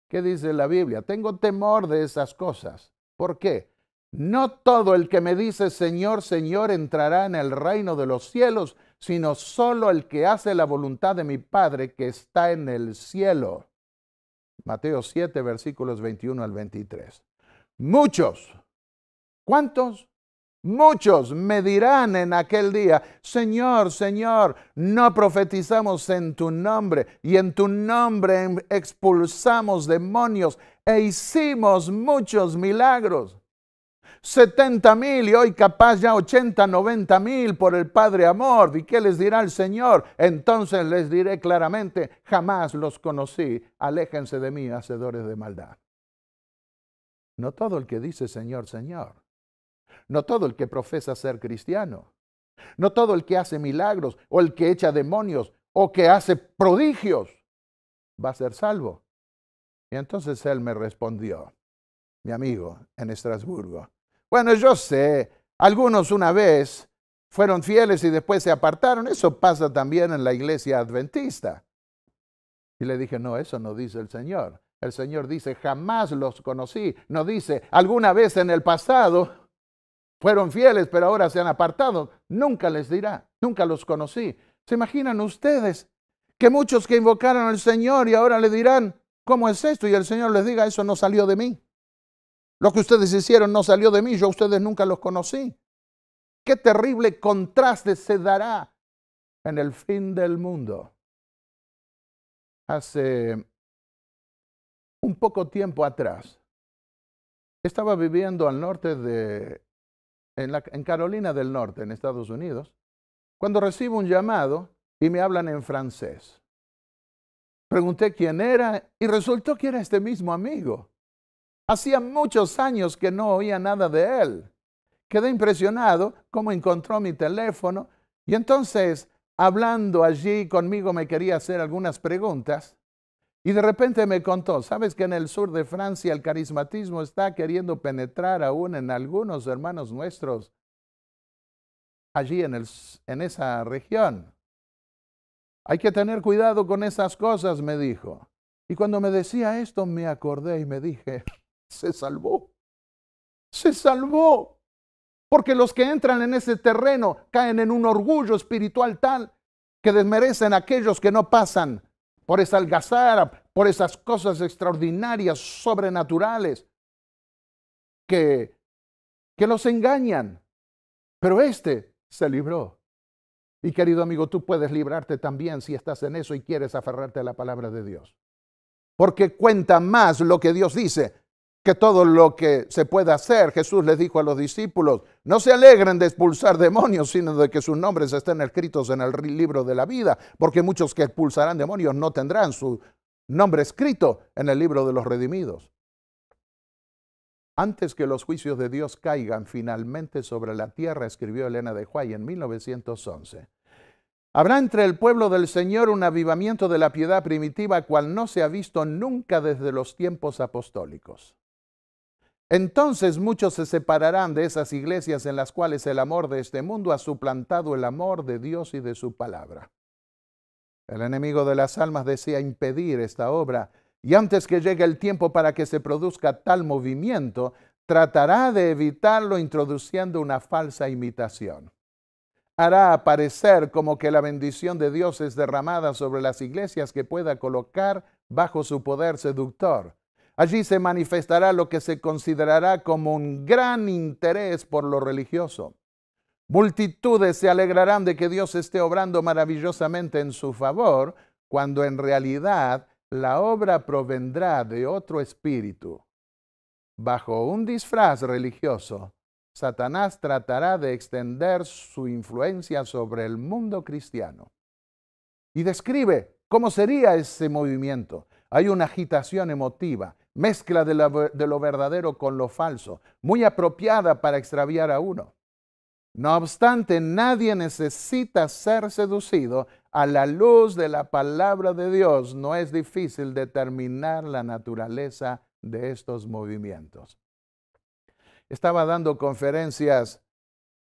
¿Qué dice la Biblia? Tengo temor de esas cosas. ¿Por qué? No todo el que me dice Señor, Señor entrará en el reino de los cielos, sino solo el que hace la voluntad de mi Padre que está en el cielo. Mateo 7, versículos 21 al 23. Muchos. ¿Cuántos? Muchos me dirán en aquel día, Señor, Señor, no profetizamos en tu nombre y en tu nombre expulsamos demonios e hicimos muchos milagros. 70,000 y hoy capaz ya 80, 90,000 por el Padre amor. ¿Y qué les dirá el Señor? Entonces les diré claramente, jamás los conocí, aléjense de mí, hacedores de maldad. No todo el que dice Señor, Señor. No todo el que profesa ser cristiano, no todo el que hace milagros o el que echa demonios o que hace prodigios va a ser salvo. Y entonces él me respondió, mi amigo en Estrasburgo, bueno, yo sé, algunos una vez fueron fieles y después se apartaron, eso pasa también en la iglesia adventista. Y le dije, no, eso no dice el Señor. El Señor dice, jamás los conocí. No dice, alguna vez en el pasado fueron fieles, pero ahora se han apartado. Nunca les dirá, nunca los conocí. ¿Se imaginan ustedes que muchos que invocaron al Señor y ahora le dirán, ¿cómo es esto? Y el Señor les diga, eso no salió de mí. Lo que ustedes hicieron no salió de mí, yo a ustedes nunca los conocí. Qué terrible contraste se dará en el fin del mundo. Hace un poco tiempo atrás, estaba viviendo al norte en Carolina del Norte, en Estados Unidos, cuando recibo un llamado y me hablan en francés. Pregunté quién era y resultó que era este mismo amigo. Hacía muchos años que no oía nada de él. Quedé impresionado cómo encontró mi teléfono y entonces, hablando allí conmigo, me quería hacer algunas preguntas. Y de repente me contó, ¿sabes que en el sur de Francia el carismatismo está queriendo penetrar aún en algunos hermanos nuestros allí en esa región? Hay que tener cuidado con esas cosas, me dijo. Y cuando me decía esto me acordé y me dije, se salvó, se salvó. Porque los que entran en ese terreno caen en un orgullo espiritual tal que desmerecen a aquellos que no pasan por esa algazara, por esas cosas extraordinarias, sobrenaturales, que los engañan. Pero este se libró. Y querido amigo, tú puedes librarte también si estás en eso y quieres aferrarte a la palabra de Dios. Porque cuenta más lo que Dios dice que todo lo que se puede hacer. Jesús les dijo a los discípulos, no se alegren de expulsar demonios, sino de que sus nombres estén escritos en el libro de la vida, porque muchos que expulsarán demonios no tendrán su nombre escrito en el libro de los redimidos. Antes que los juicios de Dios caigan finalmente sobre la tierra, escribió Elena de White en 1911, habrá entre el pueblo del Señor un avivamiento de la piedad primitiva, cual no se ha visto nunca desde los tiempos apostólicos. Entonces muchos se separarán de esas iglesias en las cuales el amor de este mundo ha suplantado el amor de Dios y de su palabra. El enemigo de las almas desea impedir esta obra y antes que llegue el tiempo para que se produzca tal movimiento, tratará de evitarlo introduciendo una falsa imitación. Hará aparecer como que la bendición de Dios es derramada sobre las iglesias que pueda colocar bajo su poder seductor. Allí se manifestará lo que se considerará como un gran interés por lo religioso. Multitudes se alegrarán de que Dios esté obrando maravillosamente en su favor, cuando en realidad la obra provendrá de otro espíritu. Bajo un disfraz religioso, Satanás tratará de extender su influencia sobre el mundo cristiano. Y describe cómo sería ese movimiento. Hay una agitación emotiva, mezcla de lo verdadero con lo falso, muy apropiada para extraviar a uno. No obstante, nadie necesita ser seducido. A la luz de la palabra de Dios, no es difícil determinar la naturaleza de estos movimientos. Estaba dando conferencias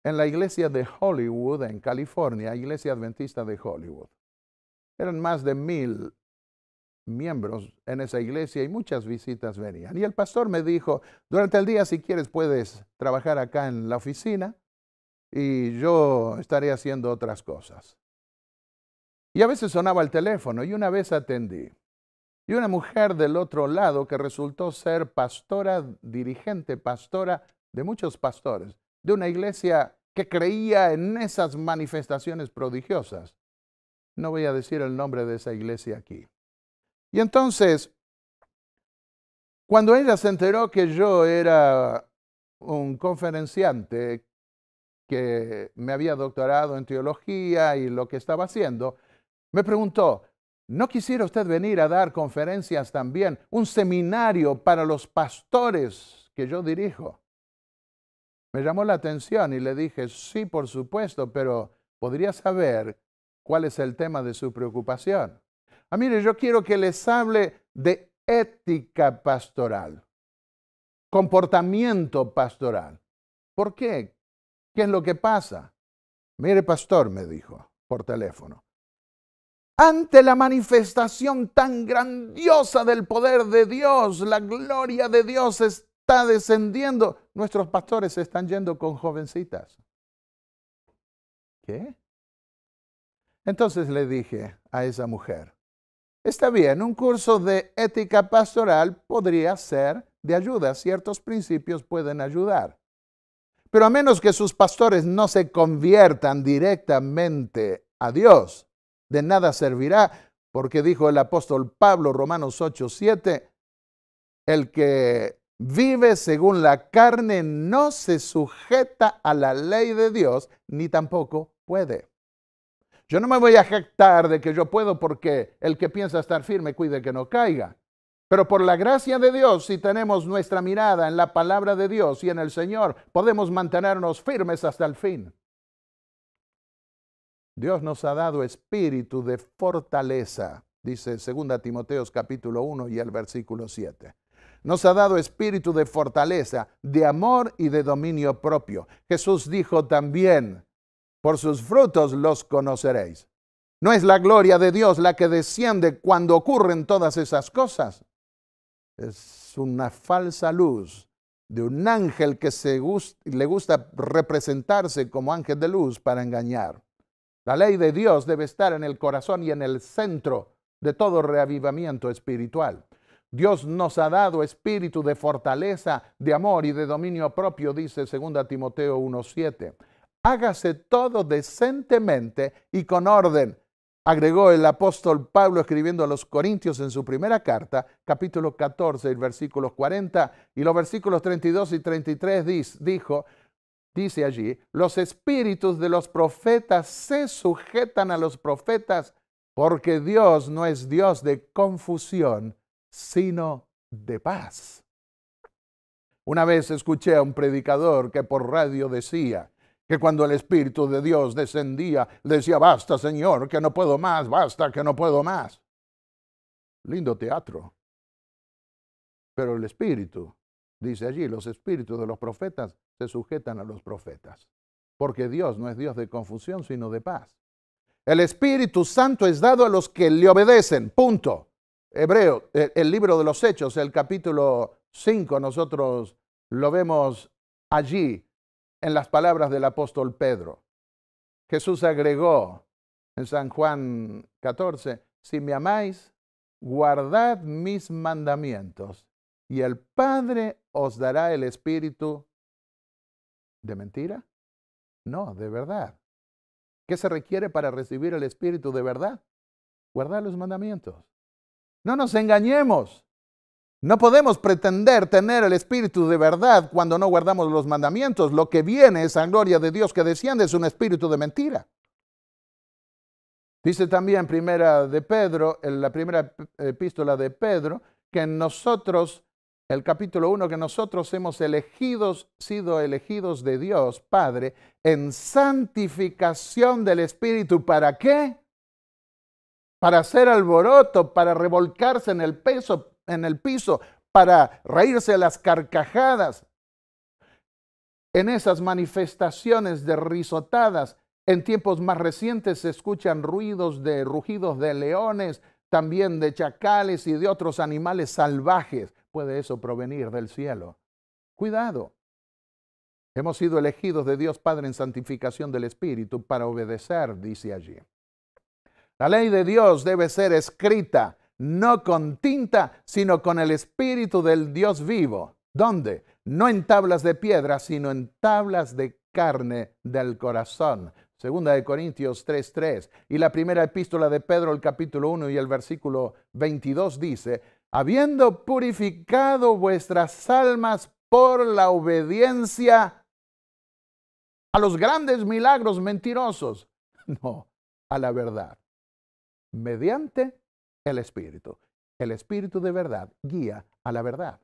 en la iglesia de Hollywood, en California, iglesia adventista de Hollywood. Eran más de 1000 miembros en esa iglesia y muchas visitas venían. Y el pastor me dijo, durante el día, si quieres, puedes trabajar acá en la oficina y yo estaré haciendo otras cosas. Y a veces sonaba el teléfono y una vez atendí. Y una mujer del otro lado que resultó ser pastora, dirigente, pastora de muchos pastores, de una iglesia que creía en esas manifestaciones prodigiosas. No voy a decir el nombre de esa iglesia aquí. Y entonces, cuando ella se enteró que yo era un conferenciante que me había doctorado en teología y lo que estaba haciendo, me preguntó, ¿no quisiera usted venir a dar conferencias también? Un seminario para los pastores que yo dirijo. Me llamó la atención y le dije, sí, por supuesto, pero ¿podría saber cuál es el tema de su preocupación? Mire, yo quiero que les hable de ética pastoral, comportamiento pastoral. ¿Por qué? ¿Qué es lo que pasa? Mire, pastor, me dijo por teléfono, ante la manifestación tan grandiosa del poder de Dios, la gloria de Dios está descendiendo, nuestros pastores se están yendo con jovencitas. ¿Qué? Entonces le dije a esa mujer, está bien, un curso de ética pastoral podría ser de ayuda, ciertos principios pueden ayudar. Pero a menos que sus pastores no se conviertan directamente a Dios, de nada servirá, porque dijo el apóstol Pablo, Romanos 8:7, el que vive según la carne no se sujeta a la ley de Dios, ni tampoco puede. Yo no me voy a jactar de que yo puedo porque el que piensa estar firme cuide que no caiga. Pero por la gracia de Dios, si tenemos nuestra mirada en la palabra de Dios y en el Señor, podemos mantenernos firmes hasta el fin. Dios nos ha dado espíritu de fortaleza, dice 2 Timoteo capítulo 1 y el versículo 7. Nos ha dado espíritu de fortaleza, de amor y de dominio propio. Jesús dijo también, por sus frutos los conoceréis. ¿No es la gloria de Dios la que desciende cuando ocurren todas esas cosas? Es una falsa luz de un ángel que le gusta representarse como ángel de luz para engañar. La ley de Dios debe estar en el corazón y en el centro de todo reavivamiento espiritual. Dios nos ha dado espíritu de fortaleza, de amor y de dominio propio, dice 2 Timoteo 1:7. Hágase todo decentemente y con orden, agregó el apóstol Pablo escribiendo a los Corintios en su primera carta, capítulo 14, versículos 40, y los versículos 32 y 33 dice allí, los espíritus de los profetas se sujetan a los profetas porque Dios no es Dios de confusión, sino de paz. Una vez escuché a un predicador que por radio decía que cuando el Espíritu de Dios descendía, le decía, basta, Señor, que no puedo más, basta, que no puedo más. Lindo teatro. Pero el Espíritu, dice allí, los espíritus de los profetas se sujetan a los profetas, porque Dios no es Dios de confusión, sino de paz. El Espíritu Santo es dado a los que le obedecen, punto. Hebreo, el libro de los Hechos, el capítulo 5, nosotros lo vemos allí en las palabras del apóstol Pedro. Jesús agregó en San Juan 14, si me amáis, guardad mis mandamientos, y el Padre os dará el Espíritu de mentira. No, de verdad. ¿Qué se requiere para recibir el Espíritu de verdad? Guardar los mandamientos. No nos engañemos. No podemos pretender tener el Espíritu de verdad cuando no guardamos los mandamientos. Lo que viene, esa gloria de Dios que desciende, es un espíritu de mentira. Dice también primera de Pedro, en la primera epístola de Pedro, que nosotros, el capítulo 1, que nosotros hemos sido elegidos de Dios, Padre, en santificación del Espíritu. ¿Para qué? Para hacer alboroto, para revolcarse en el piso, para reírse a las carcajadas. En esas manifestaciones de risotadas, en tiempos más recientes se escuchan rugidos de leones, también de chacales y de otros animales salvajes. ¿Puede eso provenir del cielo? Cuidado. Hemos sido elegidos de Dios Padre en santificación del Espíritu para obedecer, dice allí. La ley de Dios debe ser escrita, no con tinta, sino con el Espíritu del Dios vivo. ¿Dónde? No en tablas de piedra, sino en tablas de carne del corazón. Segunda de Corintios 3:3. Y la primera epístola de Pedro, el capítulo 1 y el versículo 22 dice, habiendo purificado vuestras almas por la obediencia a los grandes milagros mentirosos. No, a la verdad. Mediante el Espíritu. El Espíritu de verdad guía a la verdad.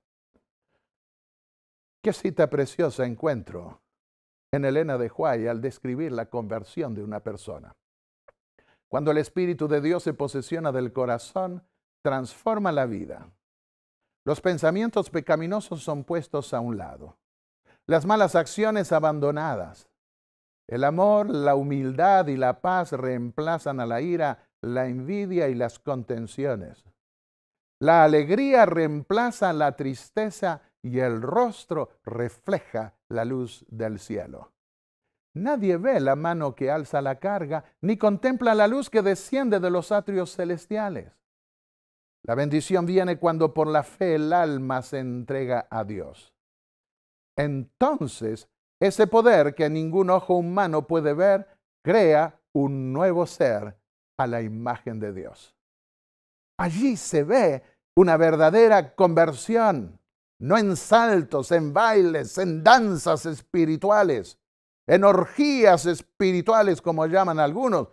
Qué cita preciosa encuentro en Elena de White al describir la conversión de una persona. Cuando el Espíritu de Dios se posesiona del corazón, transforma la vida. Los pensamientos pecaminosos son puestos a un lado. Las malas acciones abandonadas. El amor, la humildad y la paz reemplazan a la ira, la envidia y las contenciones. La alegría reemplaza la tristeza y el rostro refleja la luz del cielo. Nadie ve la mano que alza la carga, ni contempla la luz que desciende de los atrios celestiales. La bendición viene cuando por la fe el alma se entrega a Dios. Entonces, ese poder que ningún ojo humano puede ver, crea un nuevo ser a la imagen de Dios. Allí se ve una verdadera conversión, no en saltos, en bailes, en danzas espirituales, en orgías espirituales como llaman algunos,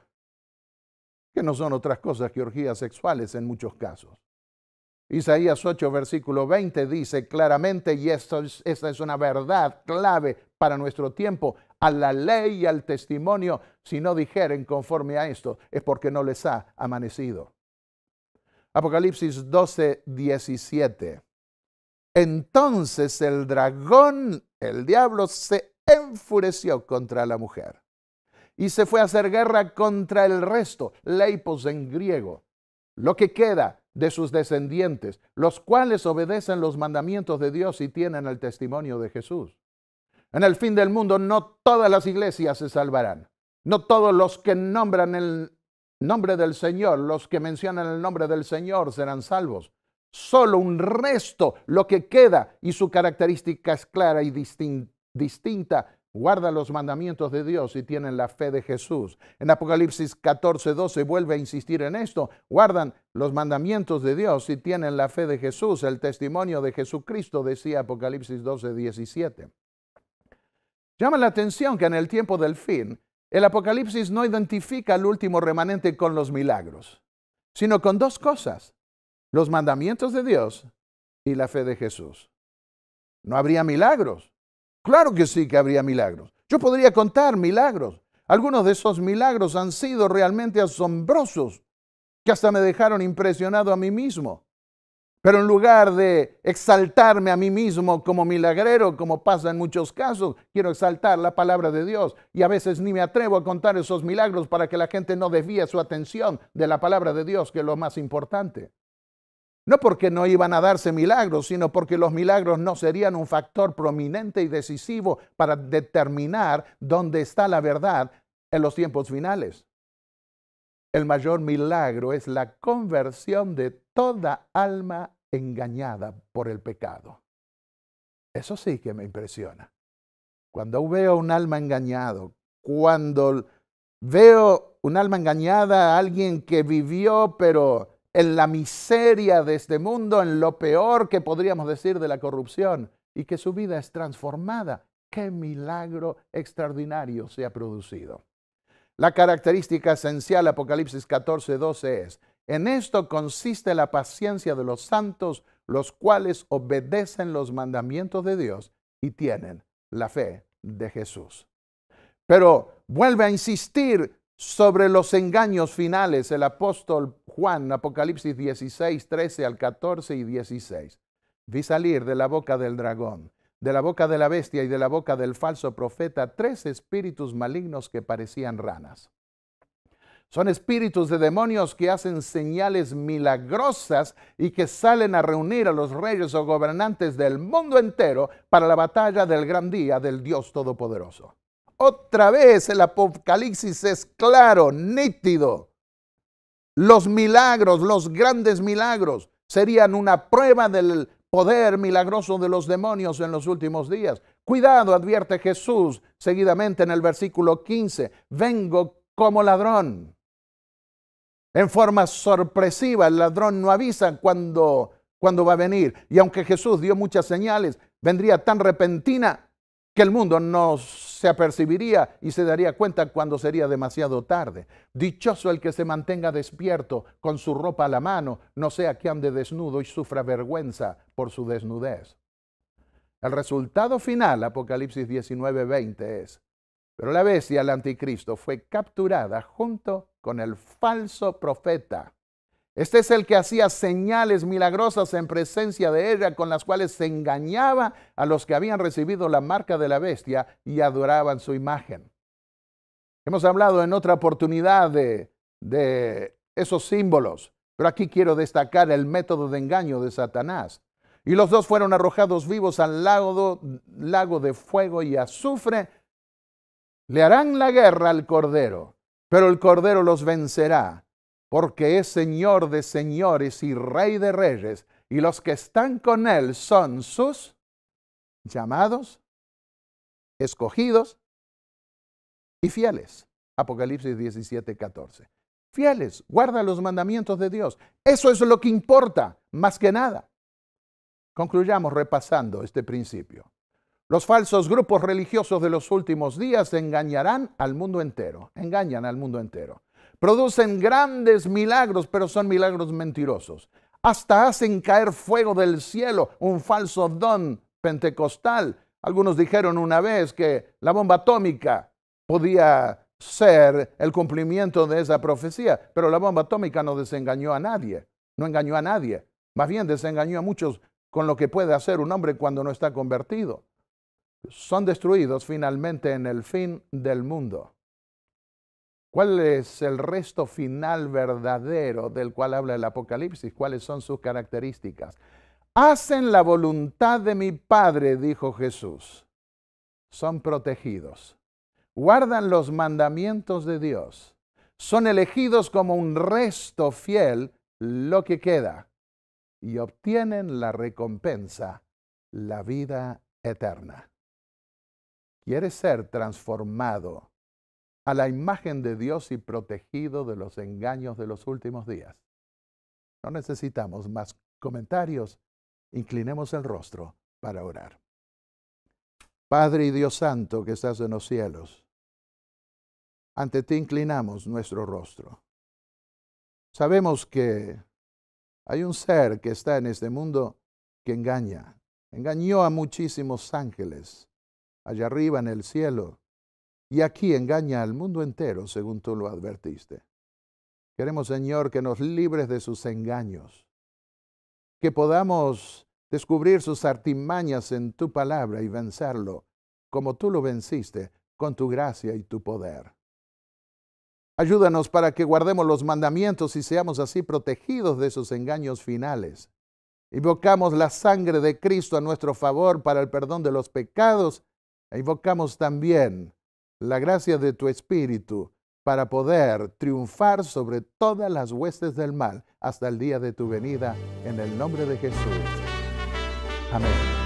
que no son otras cosas que orgías sexuales en muchos casos. Isaías 8, versículo 20 dice claramente, y esta es una verdad clave para nuestro tiempo, a la ley y al testimonio, si no dijeren conforme a esto, es porque no les ha amanecido. Apocalipsis 12, 17. Entonces el dragón, el diablo, se enfureció contra la mujer y se fue a hacer guerra contra el resto, leipos en griego, lo que queda de sus descendientes, los cuales obedecen los mandamientos de Dios y tienen el testimonio de Jesús. En el fin del mundo no todas las iglesias se salvarán, no todos los que nombran el nombre del Señor, los que mencionan el nombre del Señor serán salvos. Solo un resto, lo que queda, y su característica es clara y distinta, guarda los mandamientos de Dios y tienen la fe de Jesús. En Apocalipsis 14, 12 vuelve a insistir en esto. Guardan los mandamientos de Dios y tienen la fe de Jesús, el testimonio de Jesucristo, decía Apocalipsis 12, 17. Llama la atención que en el tiempo del fin, el Apocalipsis no identifica al último remanente con los milagros, sino con dos cosas: los mandamientos de Dios y la fe de Jesús. ¿No habría milagros? Claro que sí que habría milagros. Yo podría contar milagros. Algunos de esos milagros han sido realmente asombrosos, que hasta me dejaron impresionado a mí mismo. Pero en lugar de exaltarme a mí mismo como milagrero, como pasa en muchos casos, quiero exaltar la palabra de Dios. Y a veces ni me atrevo a contar esos milagros para que la gente no desvíe su atención de la palabra de Dios, que es lo más importante. No porque no iban a darse milagros, sino porque los milagros no serían un factor prominente y decisivo para determinar dónde está la verdad en los tiempos finales. El mayor milagro es la conversión de toda alma engañada por el pecado. Eso sí que me impresiona. Cuando veo un alma engañado, cuando veo un alma engañada, alguien que vivió, pero en la miseria de este mundo, en lo peor que podríamos decir de la corrupción, y que su vida es transformada. ¡Qué milagro extraordinario se ha producido! La característica esencial, Apocalipsis 14:12 es: en esto consiste la paciencia de los santos, los cuales obedecen los mandamientos de Dios y tienen la fe de Jesús. Pero vuelve a insistir sobre los engaños finales el apóstol Juan, Apocalipsis 16, 13 al 14 y 16. Vi salir de la boca del dragón, de la boca de la bestia y de la boca del falso profeta 3 espíritus malignos que parecían ranas. Son espíritus de demonios que hacen señales milagrosas y que salen a reunir a los reyes o gobernantes del mundo entero para la batalla del gran día del Dios Todopoderoso. Otra vez el Apocalipsis es claro, nítido. Los milagros, los grandes milagros, serían una prueba del poder milagroso de los demonios en los últimos días. Cuidado, advierte Jesús seguidamente en el versículo 15. Vengo como ladrón. En forma sorpresiva, el ladrón no avisa cuándo va a venir. Y aunque Jesús dio muchas señales, vendría tan repentina que el mundo no se apercibiría y se daría cuenta cuando sería demasiado tarde. Dichoso el que se mantenga despierto con su ropa a la mano, no sea que ande desnudo y sufra vergüenza por su desnudez. El resultado final, Apocalipsis 19:20 es: pero la bestia, el anticristo, fue capturada junto con el falso profeta. Este es el que hacía señales milagrosas en presencia de ella, con las cuales se engañaba a los que habían recibido la marca de la bestia y adoraban su imagen. Hemos hablado en otra oportunidad de esos símbolos, pero aquí quiero destacar el método de engaño de Satanás. Y los dos fueron arrojados vivos al lago de fuego y azufre. Le harán la guerra al Cordero, pero el Cordero los vencerá, porque es Señor de señores y Rey de reyes, y los que están con Él son sus llamados, escogidos y fieles. Apocalipsis 17:14. Fieles, guarda los mandamientos de Dios. Eso es lo que importa, más que nada. Concluyamos repasando este principio. Los falsos grupos religiosos de los últimos días engañarán al mundo entero. Engañan al mundo entero. Producen grandes milagros, pero son milagros mentirosos. Hasta hacen caer fuego del cielo, un falso don pentecostal. Algunos dijeron una vez que la bomba atómica podía ser el cumplimiento de esa profecía, pero la bomba atómica no desengañó a nadie, no engañó a nadie. Más bien desengañó a muchos con lo que puede hacer un hombre cuando no está convertido. Son destruidos finalmente en el fin del mundo. ¿Cuál es el resto final verdadero del cual habla el Apocalipsis? ¿Cuáles son sus características? Hacen la voluntad de mi Padre, dijo Jesús. Son protegidos. Guardan los mandamientos de Dios. Son elegidos como un resto fiel, lo que queda. Y obtienen la recompensa, la vida eterna. ¿Quieres ser transformado a la imagen de Dios y protegido de los engaños de los últimos días? No necesitamos más comentarios. Inclinemos el rostro para orar. Padre y Dios Santo que estás en los cielos, ante ti inclinamos nuestro rostro. Sabemos que hay un ser que está en este mundo que engaña. Engañó a muchísimos ángeles allá arriba en el cielo, y aquí engaña al mundo entero, según tú lo advertiste. Queremos, Señor, que nos libres de sus engaños, que podamos descubrir sus artimañas en tu palabra y vencerlo, como tú lo venciste, con tu gracia y tu poder. Ayúdanos para que guardemos los mandamientos y seamos así protegidos de esos engaños finales. Invocamos la sangre de Cristo a nuestro favor para el perdón de los pecados. E invocamos también la gracia de tu Espíritu para poder triunfar sobre todas las huestes del mal hasta el día de tu venida, en el nombre de Jesús. Amén.